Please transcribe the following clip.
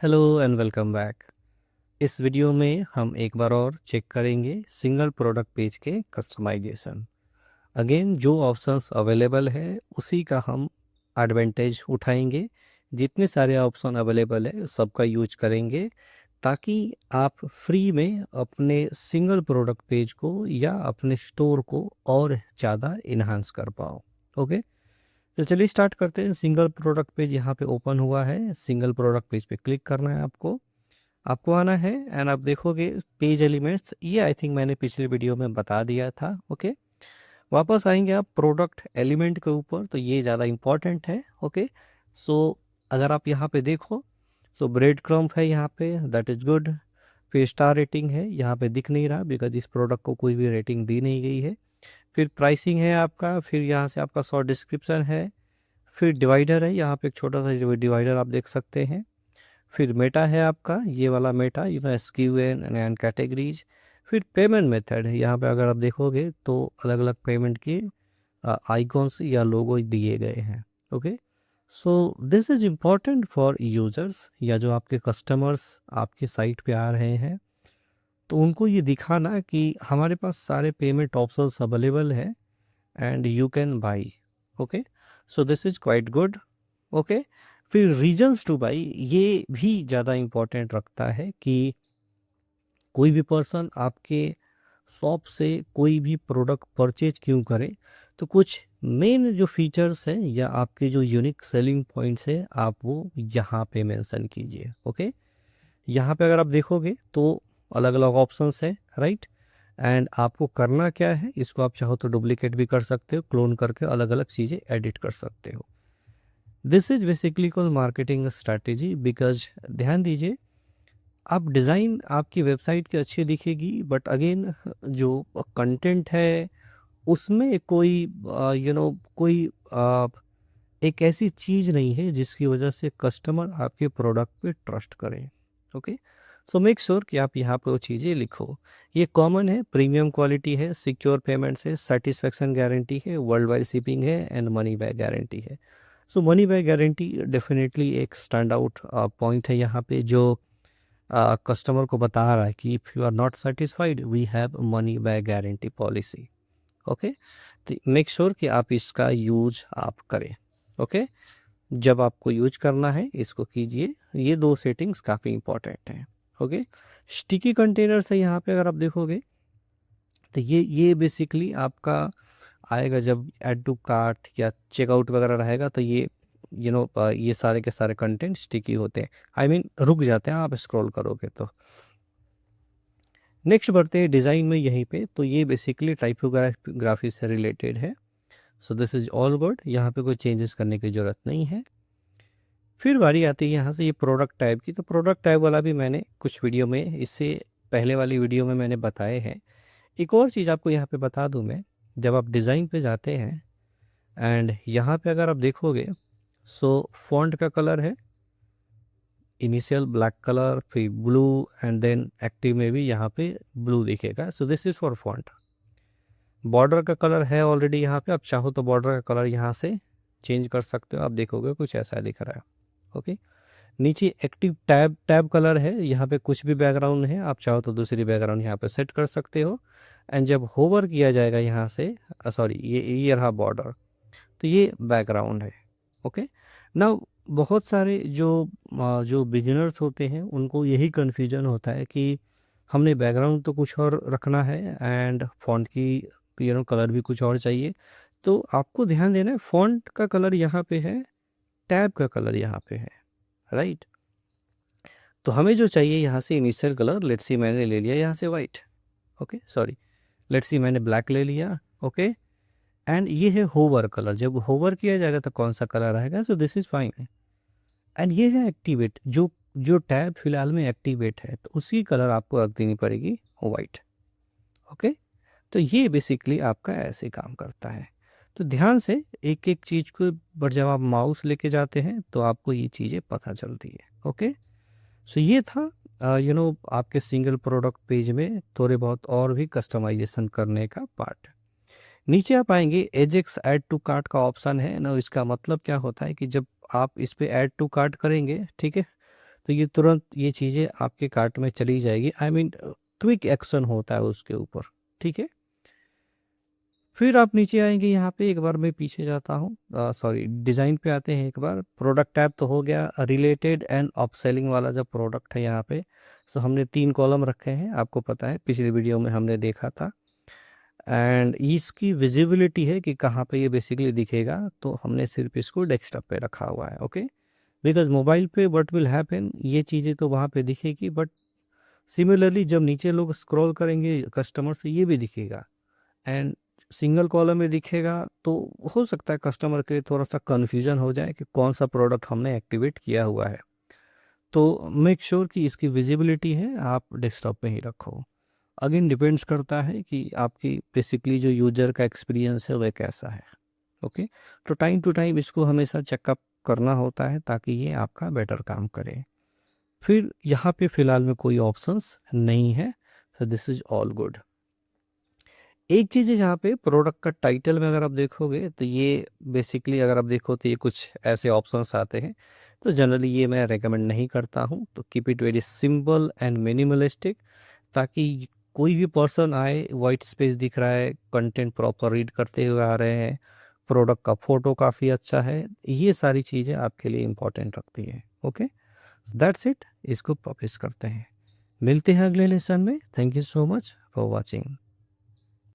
Hello and welcome back. इस video में हम एक बार और चेक करेंगे सिंगल प्रोडक्ट पेज के कस्टमाइजेशन। अगेन जो ऑप्शंस अवेलेबल है उसी का हम एडवांटेज उठाएंगे। जितने सारे ऑप्शन अवेलेबल है सबका यूज करेंगे ताकि आप फ्री में अपने सिंगल प्रोडक्ट पेज को या अपने स्टोर को और ज़्यादा इन्हांस कर पाओ। ओके, तो चलिए स्टार्ट करते हैं। सिंगल प्रोडक्ट पेज यहाँ पे ओपन हुआ है। सिंगल प्रोडक्ट पेज पे क्लिक करना है आपको। आपको आना है एंड आप देखोगे पेज एलिमेंट्स, ये आई थिंक मैंने पिछले वीडियो में बता दिया था। ओके, वापस आएंगे आप प्रोडक्ट एलिमेंट के ऊपर, तो ये ज़्यादा इंपॉर्टेंट है। ओके, सो अगर आप यहाँ पे देखो तो ब्रेड क्रम्प है यहाँ पे, दैट इज़ गुड। फिर स्टार रेटिंग है, यहाँ पे दिख नहीं रहा बिकॉज इस प्रोडक्ट को कोई भी रेटिंग दी नहीं गई है। फिर प्राइसिंग है आपका, फिर यहाँ से आपका शॉर्ट डिस्क्रिप्शन है। फिर डिवाइडर है, यहाँ पे एक छोटा सा डिवाइडर आप देख सकते हैं। फिर मेटा है आपका, ये वाला मेटा, एसक्यू एंड कैटेगरीज। फिर पेमेंट मेथड है, यहाँ पे अगर आप देखोगे तो अलग अलग पेमेंट के आइकॉन्स या लोगो दिए गए हैं। Okay, so this is important for users या जो आपके कस्टमर्स आपकी साइट पे आ रहे हैं, तो उनको ये दिखाना कि हमारे पास सारे पेमेंट ऑप्शंस अवेलेबल है and you can buy. Okay, so this is quite good. Okay, फिर रीजन्स टू बाई ये भी ज़्यादा इम्पोर्टेंट रखता है कि कोई भी पर्सन आपके शॉप से कोई भी प्रोडक्ट परचेज क्यों करे, तो कुछ मेन जो फीचर्स हैं या आपके जो यूनिक सेलिंग पॉइंट्स हैं आप वो यहाँ पे मेंशन कीजिए। ओके, यहाँ पे अगर आप देखोगे तो अलग अलग ऑप्शंस है, राइट। एंड आपको करना क्या है, इसको आप चाहो तो डुप्लीकेट भी कर सकते हो, क्लोन करके अलग अलग चीज़ें एडिट कर सकते हो। This is basically call marketing strategy. Because ध्यान दीजिए, आप डिज़ाइन आपकी वेबसाइट की अच्छी दिखेगी बट अगेन जो कंटेंट है उसमें कोई कोई एक ऐसी चीज़ नहीं है जिसकी वजह से कस्टमर आपके प्रोडक्ट पे ट्रस्ट करें। ओके, सो मेक श्योर कि आप यहाँ पे वो चीज़ें लिखो। ये कॉमन है, प्रीमियम क्वालिटी है, सिक्योर पेमेंट्स है, सेटिस्फेक्शन गारंटी है, वर्ल्ड वाइड शिपिंग है एंड मनी बैक गारंटी है। सो मनी बैक गारंटी डेफिनेटली एक स्टैंड आउट पॉइंट है यहाँ पे, जो कस्टमर को बता रहा है कि if you are not satisfied we have money back guarantee policy. Okay, तो मेक श्योर कि आप इसका यूज आप करें। ओके, जब आपको यूज करना है इसको कीजिए। ये दो सेटिंग्स काफ़ी इंपॉर्टेंट हैं। ओके, स्टिकी कंटेनर्स है यहाँ पे, अगर आप देखोगे तो ये बेसिकली आपका आएगा जब ऐड टू कार्ट या चेकआउट वगैरह रहेगा, तो ये ये सारे के सारे कंटेंट स्टिकी होते हैं, आई मीन रुक जाते हैं आप स्क्रॉल करोगे तो। नेक्स्ट बढ़ते हैं डिज़ाइन में यहीं पे, तो ये बेसिकली टाइपोग्राफी से रिलेटेड है। So this is all good, यहाँ पे कोई चेंजेस करने की ज़रूरत नहीं है। फिर बारी आती है यहाँ से ये प्रोडक्ट टाइप की, तो प्रोडक्ट टाइप वाला भी मैंने कुछ वीडियो में, इससे पहले वाली वीडियो में मैंने बताए हैं। एक और चीज़ आपको यहाँ पे बता दूँ मैं, जब आप डिज़ाइन पे जाते हैं एंड यहाँ पे अगर आप देखोगे, सो फॉन्ट का कलर है इनिशियल ब्लैक कलर, फिर ब्लू एंड देन एक्टिव में भी यहाँ पे ब्लू दिखेगा। So this is for font. Border का कलर है ऑलरेडी यहाँ पे, आप चाहो तो बॉर्डर का कलर यहाँ से चेंज कर सकते हो, आप देखोगे कुछ ऐसा दिख रहा है। ओके, नीचे एक्टिव टैब टैब कलर है, यहाँ पे कुछ भी बैकग्राउंड है, आप चाहो तो दूसरी बैकग्राउंड यहाँ पे सेट कर सकते हो। एंड जब होवर किया जाएगा यहाँ से, सॉरी ये रहा बॉर्डर, तो ये बैकग्राउंड है। ओके, ना बहुत सारे जो बिगिनर्स होते हैं उनको यही कन्फ्यूजन होता है कि हमने बैकग्राउंड तो कुछ और रखना है एंड फॉन्ट की कलर भी कुछ और चाहिए। तो आपको ध्यान देना है, फॉन्ट का कलर यहाँ पे है, टैब का कलर यहाँ पे है, राइट। तो हमें जो चाहिए यहाँ से इनिशियल कलर, लेट्स सी मैंने ले लिया यहाँ से white. Okay, sorry, let's see मैंने ब्लैक ले लिया। ओके, एंड ये है होवर कलर, जब होवर किया जाएगा तो कौन सा कलर आएगा, so this is fine. And ये है एक्टिवेट, जो जो टैब फिलहाल में एक्टिवेट है तो उसकी कलर आपको रख देनी पड़ेगी वाइट। ओके, तो ये बेसिकली आपका ऐसे काम करता है। तो ध्यान से एक एक चीज़ को, पर जब आप माउस लेके जाते हैं तो आपको ये चीज़ें पता चलती है। ओके, सो ये था आपके सिंगल प्रोडक्ट पेज में थोड़े बहुत और भी कस्टमाइजेशन करने का पार्ट। नीचे आप आएंगे, एजेक्स ऐड टू कार्ट का ऑप्शन है ना, इसका मतलब क्या होता है कि जब आप इस पे ऐड टू कार्ट करेंगे, ठीक है, तो ये तुरंत ये चीज़ें आपके कार्ट में चली जाएगी। आई मीन क्विक एक्शन होता है उसके ऊपर, ठीक है। फिर आप नीचे आएंगे, यहाँ पे एक बार मैं पीछे जाता हूँ, सॉरी डिज़ाइन पे आते हैं एक बार। प्रोडक्ट टैब तो हो गया, रिलेटेड एंड अपसेलिंग वाला जो प्रोडक्ट है यहाँ पे, तो हमने 3 कॉलम रखे हैं, आपको पता है पिछली वीडियो में हमने देखा था। एंड इसकी विजिबिलिटी है कि कहाँ पे ये बेसिकली दिखेगा, तो हमने सिर्फ इसको डेस्कटॉप पे रखा हुआ है, ओके। बिकॉज मोबाइल पे व्हाट विल हैपन, ये चीज़ें तो वहाँ पे दिखेगी, बट सिमिलरली जब नीचे लोग स्क्रॉल करेंगे कस्टमर से, ये भी दिखेगा। एंड सिंगल कॉलम में दिखेगा तो हो सकता है कस्टमर के लिए थोड़ा सा कन्फ्यूजन हो जाए कि कौन सा प्रोडक्ट हमने एक्टिवेट किया हुआ है। तो मेक श्योर कि इसकी विजिबिलिटी है आप डेस्कटॉप पे ही रखो। अगेन डिपेंड्स करता है कि आपकी बेसिकली जो यूजर का एक्सपीरियंस है वह कैसा है, ओके। तो टाइम टू टाइम इसको हमेशा चेकअप करना होता है ताकि ये आपका बेटर काम करे। फिर यहाँ पे फ़िलहाल में कोई ऑप्शंस नहीं है, so this is all good. एक चीज़ है यहाँ पे प्रोडक्ट का टाइटल में अगर आप देखोगे तो ये बेसिकली अगर आप देखो तो ये कुछ ऐसे ऑप्शंस आते हैं, तो जनरली ये मैं रेकमेंड नहीं करता हूँ। तो keep it very simple and minimalistic, ताकि कोई भी पर्सन आए, वाइट स्पेस दिख रहा है, कंटेंट प्रॉपर रीड करते हुए आ रहे हैं, प्रोडक्ट का फ़ोटो काफ़ी अच्छा है, ये सारी चीज़ें आपके लिए इम्पोर्टेंट रखती है, ओके। दैट्स इट, इसको पब्लिश करते हैं। मिलते हैं अगले लेसन में। Thank you so much for watching.